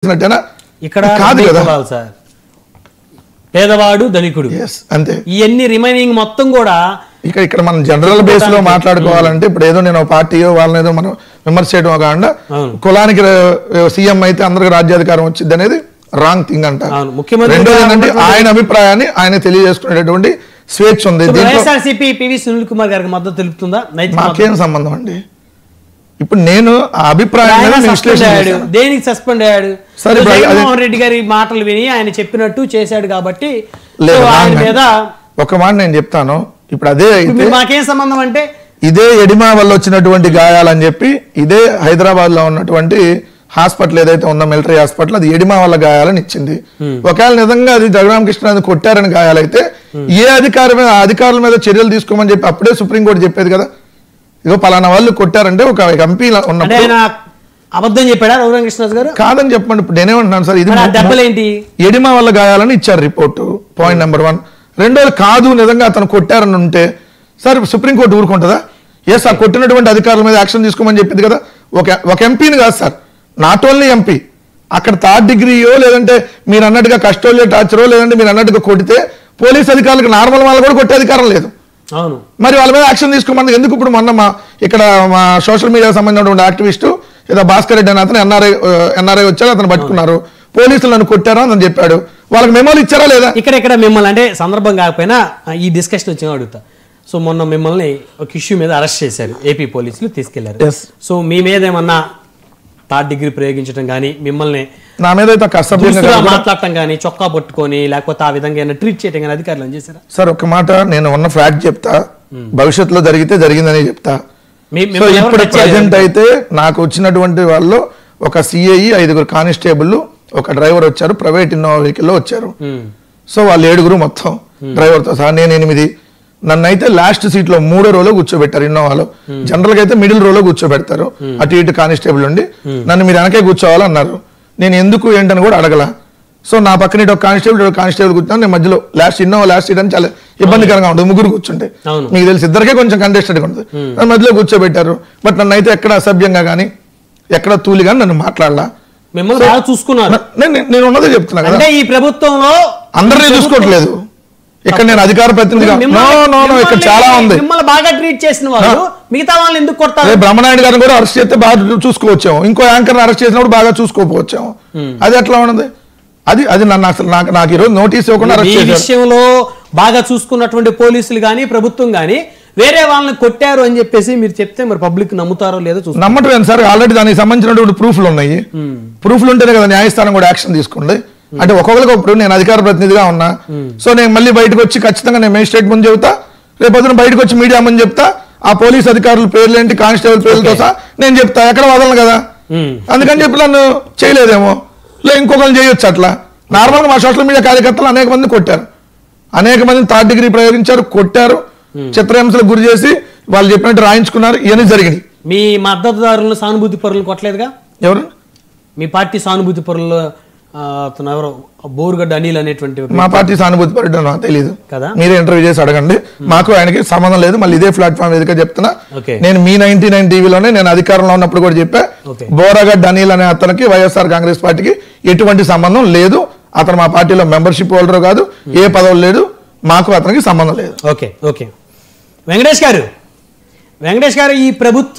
ఇక్కడ కాదు కదా సార్, పేదవాడు ధనికుడు అంతే. ఇవన్నీ రిమైనింగ్ మొత్తం కూడా ఇక్కడ మనం జనరల్ బేస్ లో మాట్లాడుకోవాలంటే ఇప్పుడు ఏదో నేను పార్టీయో వాళ్ళని ఏదో మనం విమర్శ చేయడం కాకుండా కులానికి సీఎం అయితే అందరికి రాజ్యాధికారం వచ్చింది అనేది రాంగ్ థింగ్ అంట. రెండోది ఏంటంటే ఆయన అభిప్రాయాన్ని ఆయన తెలియజేసుకునేటటువంటి స్వేచ్ఛ ఉంది. పివి సునీల్ కుమార్ గారికి మద్దతు తెలుపుతుందా? మాకేం సంబంధం అండి. ఇప్పుడు నేను ఆ అభిప్రాయాన్ని దేనికి సస్పెండ్ అయ్యాడు? జగన్మోహన్ రెడ్డి గారి మాటలు విని ఆయన చెప్పినట్టు చేశాడు కాబట్టి ఒక మాట నేను చెప్తాను. ఇప్పుడు అదే మాకేం సంబంధం అంటే ఇదే ఎడిమా వల్ల వచ్చినటువంటి గాయాలని చెప్పి ఇదే హైదరాబాద్ లో ఉన్నటువంటి హాస్పిటల్ ఏదైతే ఉందో మిలిటరీ హాస్పిటల్ అది ఎడిమా వల్ల గాయాలని ఇచ్చింది. ఒకవేళ నిజంగా అది జగరామకృష్ణ కొట్టారని గాయాలైతే ఏ అధికారుల మీద చర్యలు తీసుకోమని చెప్పి అప్పుడే సుప్రీంకోర్టు చెప్పేది కదా. ఇగో పలానా వాళ్ళు కొట్టారంటే ఒక ఎంపీ ఉన్నప్పుడు అబద్ధం చెప్పాడా రఘురామకృష్ణరాజు గారు? కాదని చెప్పండి. ఇప్పుడు నేనేమంటున్నాను సార్, ఇది దెబ్బలేంటి ఎడిమా వల్ల గాయాలని ఇచ్చారు రిపోర్టు, పాయింట్ నెంబర్ 1. రెండోది కాదు నిజంగా అతను కొట్టారని ఉంటే సార్ సుప్రీంకోర్టు ఊరుకుంటుందా? ఎస్, ఆ కొట్టినటువంటి అధికారుల మీద యాక్షన్ తీసుకోమని చెప్పింది కదా. ఒక ఎంపీని కాదు సార్, నాట్ ఓన్లీ ఎంపీ, అక్కడ 3rd డిగ్రీయో లేదంటే మీరు అన్నట్టుగా కస్టోడియల్ టార్చరో లేదంటే మీరు అన్నట్టుగా కొడితే పోలీస్ అధికారులకు నార్మల్ వాళ్ళు కూడా కొట్టే అధికారం లేదు. మరి వాళ్ళ మీద యాక్షన్ తీసుకోమని ఎందుకు? ఇప్పుడు మొన్న ఇక్కడ మా సోషల్ మీడియాకి సంబంధించినటువంటి యాక్టివిస్టు ఏదో భాస్కర్ రెడ్డి అని అతను ఎన్ఆర్ఐ వచ్చాడు, అతను పట్టుకున్నారు, పోలీసులు నన్ను కొట్టారా అని చెప్పాడు. వాళ్ళకి మెమోలు ఇచ్చారా లేదా? ఇక్కడ మిమ్మల్ని అంటే సందర్భం కాకపోయినా ఈ డిస్కషన్ వచ్చిన అడుగుతా. సో మొన్న మిమ్మల్ని ఒక ఇష్యూ మీద అరెస్ట్ చేశారు, ఏపీ పోలీసులు తీసుకెళ్లారు. సో మీ మీద ఏమన్నా 3rd డిగ్రీ ప్రయోగించడం కానీ మిమ్మల్ని నా మీద మాట్లాడటం కానీ చొక్కా పట్టుకొని లేకపోతే ఆ విధంగా ఏమైనా ట్రీట్ చేయడం కానీ అధికారులు ఏం చేశారా? సార్ ఒక మాట నేను ఉన్న ఫ్యాక్ట్ చెప్తా, భవిష్యత్తులో జరిగితే జరిగిందని చెప్తా. ఇప్పుడు ప్రజెంట్ అయితే నాకు వచ్చినటువంటి వాళ్ళు ఒక సిఐ, 5 కానిస్టేబుల్, ఒక డ్రైవర్ వచ్చారు, ప్రైవేట్ ఇన్నోవా వెహికల్లో వచ్చారు. సో వాళ్ళు 7 మొత్తం డ్రైవర్తో సహా, నేను 8. నన్ను అయితే లాస్ట్ సీట్ లో 3వ రోలో కూర్చోబెట్టారు ఇన్నోవాలో. జనరల్ గా అయితే మిడిల్ రోలో కూర్చోబెడతారు, అటు ఇటు కానిస్టేబుల్ ఉండి. నన్ను మీరు వెనకే కూర్చోవాలన్నారు. నేను ఎందుకు ఏంటని కూడా అడగల. సో నా పక్కన ఇటు ఒక కానిస్టేబుల్ కూర్చున్నాను, నేను మధ్యలో ఇన్నోవా లాస్ట్ సీట్ అని చాలా ఇబ్బందికరంగా ఉంటుంది, 3 కూర్చుంటే. మీకు తెలిసి ఇద్దరికే కొంచెం కంటెస్టెడ్గా ఉంటుంది. నన్ను మధ్యలో కూర్చోబెట్టారు. బట్ నన్ను అయితే ఎక్కడ అసభ్యంగా కానీ ఎక్కడ తూలి కానీ నన్ను మాట్లాడలా. మిమ్మల్ని చూసుకున్నారు. నేను ఉన్నదే చెప్తున్నా కదా, ఈ ప్రభుత్వంలో అందరినీ చూసుకోవట్లేదు. ఇక్కడ నేను అధికార ప్రతినిధిగా ఇక్కడ చాలా ఉంది. మిమ్మల్ని బాగా ట్రీట్ చేసిన వాళ్ళు మిగతా వాళ్ళని ఎందుకు కొడతారు? బ్రహ్మనాయుడు గారిని కూడా అరెస్ట్ చేస్తే బాగా చూసుకోవచ్చాము, ఇంకో యాంకర్ అరెస్ట్ చేసినప్పుడు బాగా చూసుకోకపోవచ్చాము. అది ఎట్లా ఉన్నది? అది నన్ను అసలు నాకు ఈరోజు నోటీస్ ఇవ్వకుండా అరెస్ట్ చేశారు. ఈ విషయంలో బాగా చూసుకున్నటువంటి పోలీసులు కానీ ప్రభుత్వం కానీ వేరే వాళ్ళని కొట్టారు అని చెప్పేసి మీరు చెప్తే మరి పబ్లిక్ నమ్ముతారో లేదో చూస్తారు. నమ్మటం సార్, ఆల్రెడీ దానికి సంబంధించినటువంటి ప్రూఫ్లు ఉన్నాయి. ప్రూఫ్లు ఉంటేనే కదా న్యాయస్థానం కూడా యాక్షన్ తీసుకుంది. అంటే ఒక్కొక్కరికి ఇప్పుడు నేను అధికార ప్రతినిధిగా ఉన్నా, సో నేను మళ్ళీ బయటకు వచ్చి ఖచ్చితంగా నేను మేజిస్ట్రేట్ ముందు చెబుతా, రేపొద్దున బయటకు వచ్చి మీడియా ముందు చెప్తా, ఆ పోలీస్ అధికారుల పేర్లు ఏంటి, కానిస్టేబుల్ పేర్లతో సహా నేను చెప్తా, ఎక్కడ వదలను కదా. అందుకని చెప్పి నన్ను చేయలేదేమో, ఇంకొకరిని చేయొచ్చు. అట్లా నార్మల్గా మా సోషల్ మీడియా కార్యకర్తలు అనేక మంది కొట్టారు, అనేక మందిని 3rd డిగ్రీ ప్రయోగించారు, కొట్టారు, చిత్రహింసలకు గురి చేసి వాళ్ళు చెప్పినట్టు రాయించుకున్నారు. ఇవన్నీ జరిగినాయి. మీ మద్దతుదారులను సానుభూతి పరులను కొట్టలేదుగా? ఎవరు? మీ పార్టీ సానుభూతి పరులు ఎవరో బోరుగడ్డ అనిల్ అనేటువంటి. మా పార్టీ సానుభూతి పరుడు నాకు తెలియదు కదా, మీరే ఇంటర్వ్యూ చేసి అడగండి. మాకు ఆయనకి సంబంధం లేదు. మళ్ళీ ఇదే ప్లాట్ఫామ్ ఎదుక చెప్తున్నా, నేను మీ 99 టీవీలోనే నేను అధికారంలో ఉన్నప్పుడు కూడా చెప్పా, బోరగడ్డ అనిల్ అనే అతనికి వైఎస్ఆర్ కాంగ్రెస్ పార్టీకి ఎటువంటి సంబంధం లేదు. అతను మా పార్టీలో మెంబర్షిప్ హోల్డర్ కాదు, ఏ పదవులు లేదు, మాకు అతనికి సంబంధం లేదు. ఓకే వెంకటేష్ గారు ఈ ప్రభుత్వం